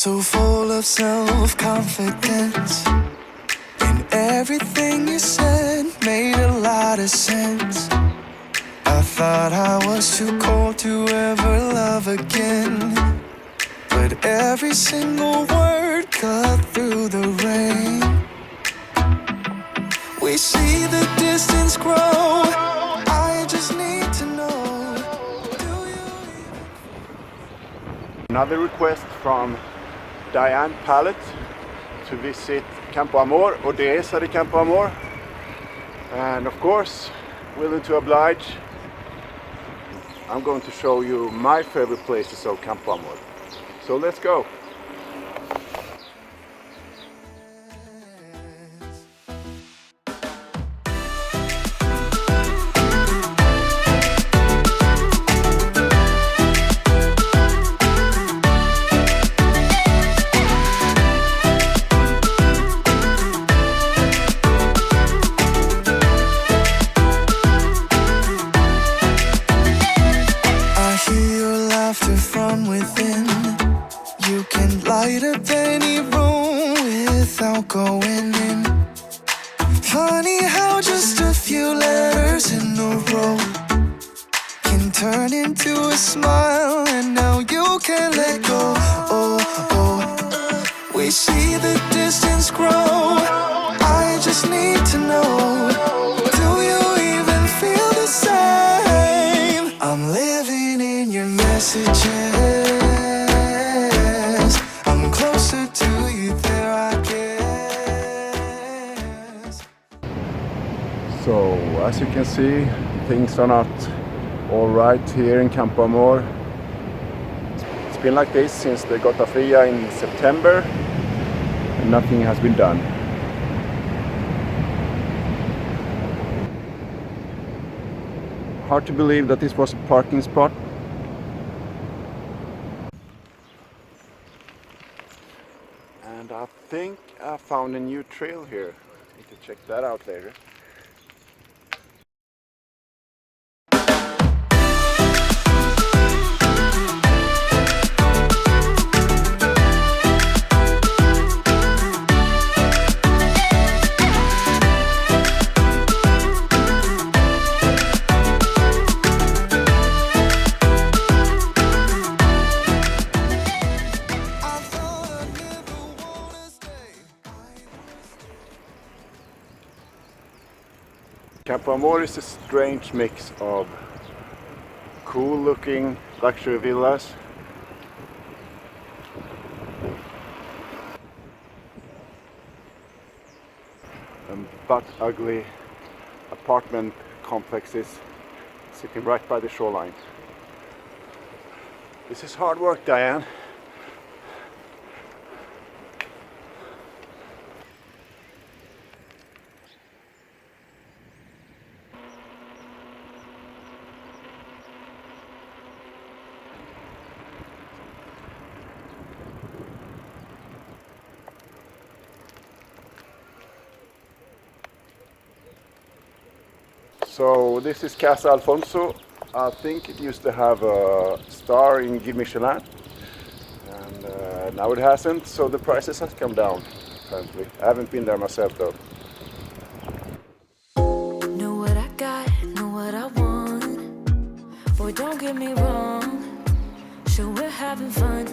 So full of self-confidence, and everything you said made a lot of sense. I thought I was too cold to ever love again, but every single word cut through the rain. We see the distance grow. I just need to know, do you even... Another request from Diane Pallet to visit Campoamor or Dehesa de Campoamor, and of course, willing to oblige, I'm going to show you my favorite places of Campoamor. So let's go! From within, you can light up any room without going in. Funny how just a few letters in a row can turn into a smile, and now you can't let go. Oh, oh, we see the distance grow. I just need to know, do you even feel the same? I'm living in your messages. I'm closer to you there, I guess. So, as you can see, things are not all right here in Campoamor. It's been like this since the Gota Fria in September, and nothing has been done. Hard to believe that this was a parking spot. And I think I found a new trail here. Need to check that out later. Campoamor is a strange mix of cool looking luxury villas and but ugly apartment complexes sitting right by the shoreline. This is hard work, Diane. So this is Casa Alfonso. I think it used to have a star in Guide Michelin, and now it hasn't, so the prices have come down apparently. I haven't been there myself though. Know what I got, know what I want. Boy, don't get me wrong, sure we're having fun,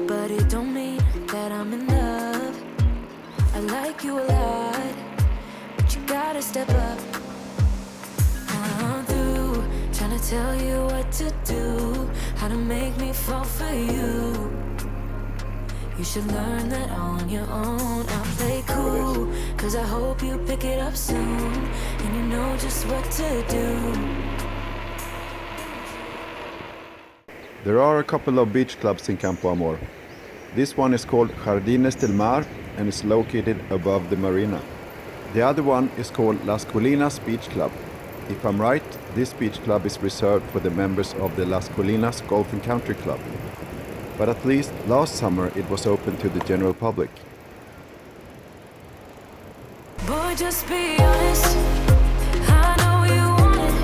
but it don't mean that I'm in love. I like you a lot, gotta step up. I'm through trying to tell you what to do, how to make me fall for you. You should learn that on your own. I'll play cool, cause I hope you pick it up soon, and you know just what to do. There are a couple of beach clubs in Campoamor. This one is called Jardins del Mar and is located above the marina. The other one is called Las Colinas Beach Club. If I'm right, this beach club is reserved for the members of the Las Colinas Golf and Country Club. But at least last summer it was open to the general public. Boy, just be honest. I know you want it.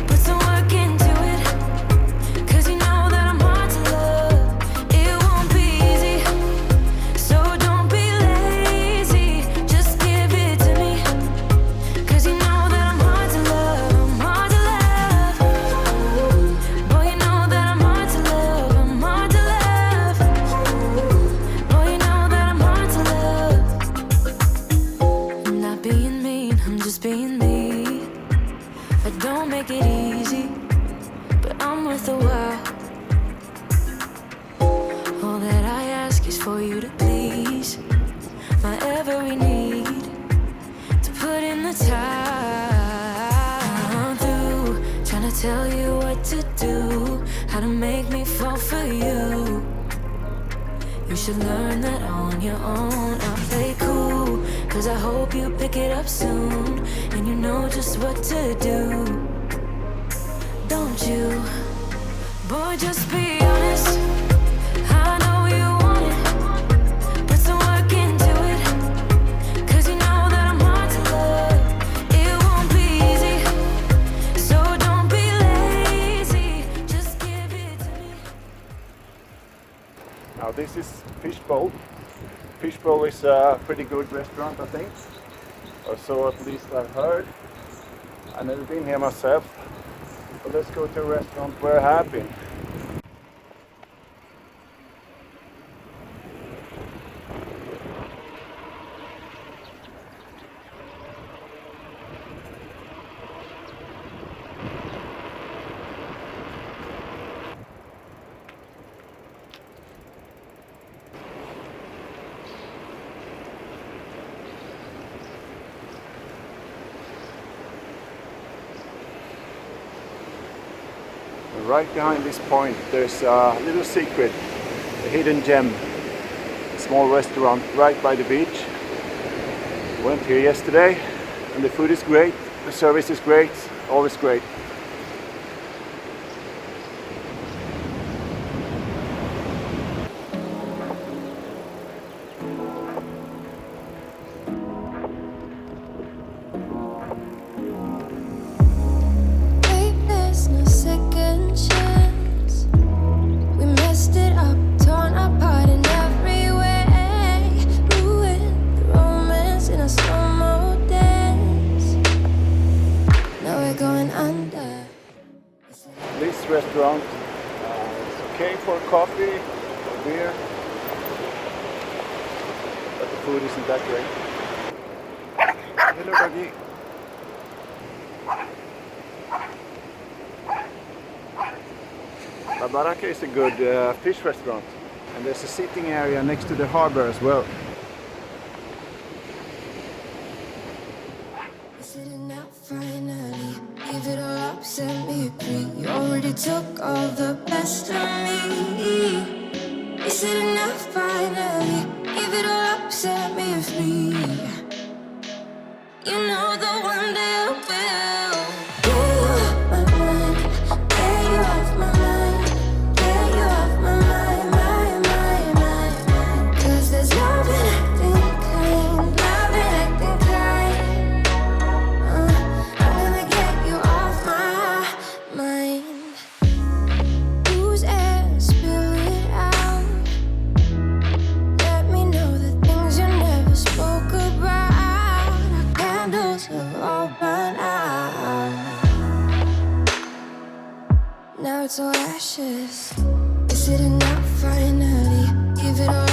Put some work into it, cause you know that I'm hard to love. how to make me fall for you. You should learn that on your own. I'll play cool, cause I hope you pick it up soon, and you know just what to do. Don't you? Boy, just be honest. I know you want it. Put some work into it, cause you know that I'm hard to love. It won't be easy, so don't be lazy. Just give it to me. Now this is Fishbowl. Fishbowl is a pretty good restaurant, I think. Or so at least I've heard. I've never been here myself. But let's go to a restaurant where I have been. Right behind this point there's a little secret, a hidden gem, a small restaurant right by the beach. Went here yesterday and the food is great, the service is great, always great. This restaurant is okay for coffee or beer, but the food isn't that great. Hello, doggy. La Baraka is a good fish restaurant, and there's a sitting area next to the harbor as well. Finally, give it all up, set me free. You already took all the best of me. Is it enough? Finally, give it all up, set me free. You know the one day I will. Get you off my mind, get you off my mind, get you off my mind, mind. 'Cause there's love in acting kind, love in acting kind. I'm gonna get you off my mind. Use air, spill it out. Let me know the things you never spoke about. Our candles have all burned out. Now it's all ashes. Is it enough? Finally, give it all